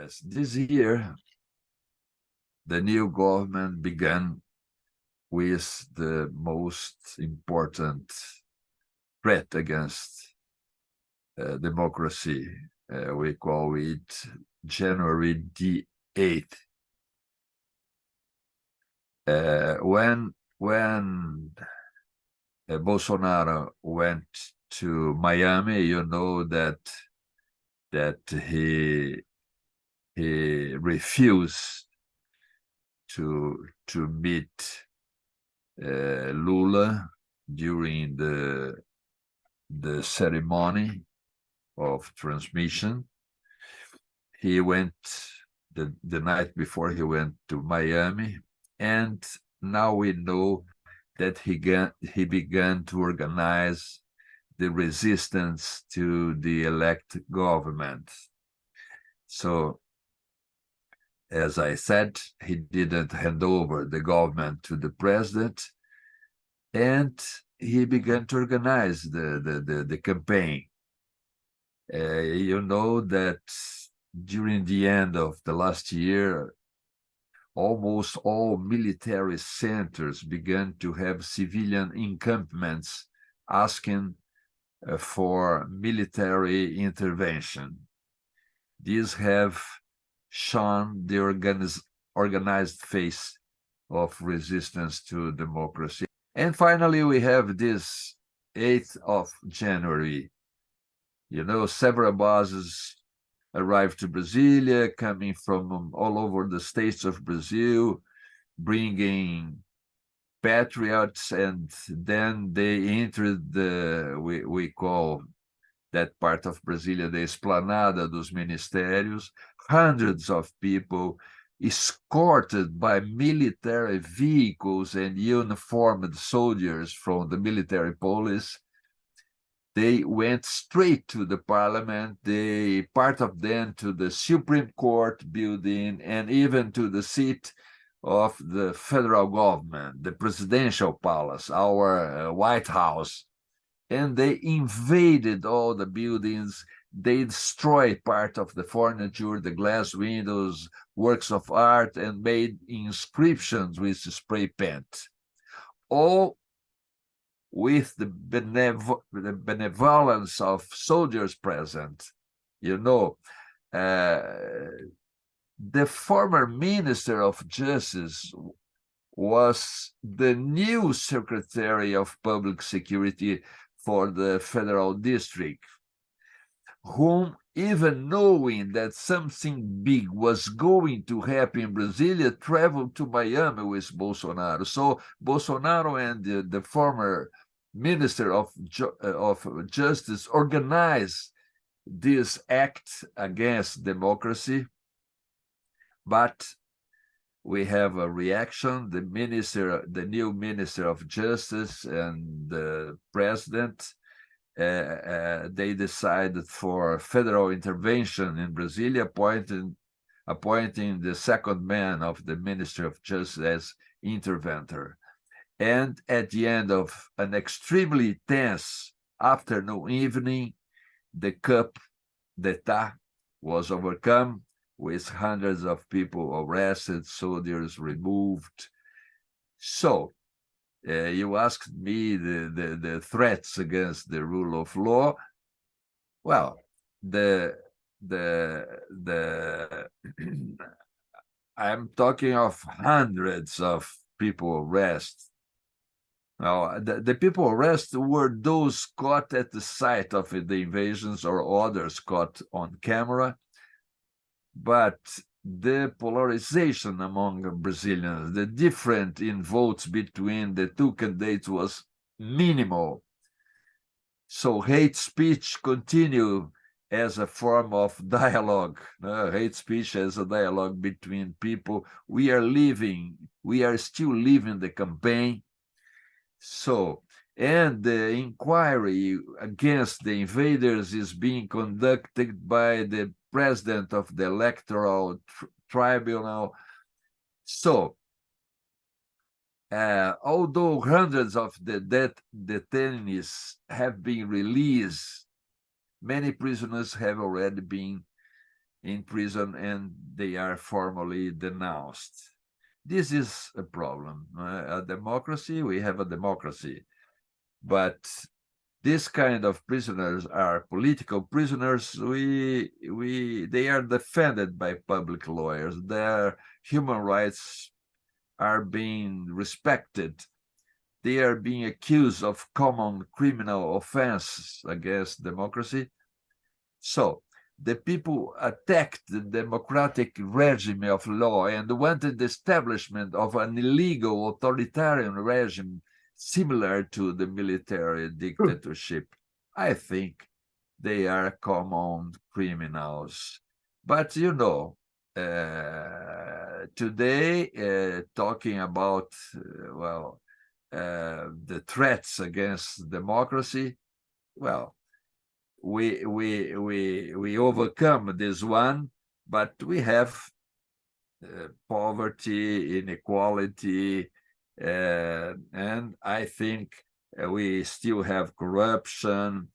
Yes, this year, the new government began with the most important threat against democracy. We call it January the 8th. When Bolsonaro went to Miami, you know that he refused to meet Lula during the ceremony of transmission. He went the night before, he went to Miami, and now we know that he began to organize the resistance to the elect government. So, as I said, he didn't hand over the government to the president, and he began to organize the campaign. You know that during the end of the last year, almost all military centers began to have civilian encampments asking for military intervention. These have shown the organized face of resistance to democracy. And finally, we have this 8th of January. You know, several buses arrived to Brasilia, coming from all over the states of Brazil, bringing patriots, and then they entered we call that part of Brasilia the Esplanada dos Ministérios. Hundreds of people escorted by military vehicles and uniformed soldiers from the military police. They went straight to the parliament, part of them to the Supreme Court building, and even to the seat of the federal government, the presidential palace, our White House. And they invaded all the buildings. They destroyed part of the furniture, the glass windows, works of art, and made inscriptions with spray paint. All with the benevolence of soldiers present. You know, the former Minister of Justice was the new Secretary of Public Security for the Federal District, whom, even knowing that something big was going to happen in Brasilia, traveled to Miami with Bolsonaro. So Bolsonaro and the former Minister of Justice organized this act against democracy, but we have a reaction. The new Minister of Justice and the president, they decided for federal intervention in Brasilia, appointing the second man of the Ministry of Justice as interventor. And at the end of an extremely tense afternoon, evening, the coup d'etat was overcome, with hundreds of people arrested, soldiers removed. So, you asked me the threats against the rule of law. Well, I'm talking of hundreds of people arrested. Now, the people arrested were those caught at the site of the invasions or others caught on camera. But the polarization among Brazilians, the difference in votes between the two candidates was minimal. So hate speech continued as a form of dialogue. Hate speech as a dialogue between people. We are still living the campaign. So, and the inquiry against the invaders is being conducted by the president of the electoral tribunal. So, although hundreds of the detainees have been released, many prisoners have already been in prison and they are formally denounced. This is a problem. A democracy, we have a democracy, but this kind of prisoners are political prisoners. They are defended by public lawyers. Their human rights are being respected. They are being accused of common criminal offenses against democracy. So the people attacked the democratic regime of law and wanted the establishment of an illegal authoritarian regime similar to the military dictatorship. I think they are common criminals. But today, talking about, the threats against democracy, well, we overcome this one, but we have poverty, inequality, and I think we still have corruption.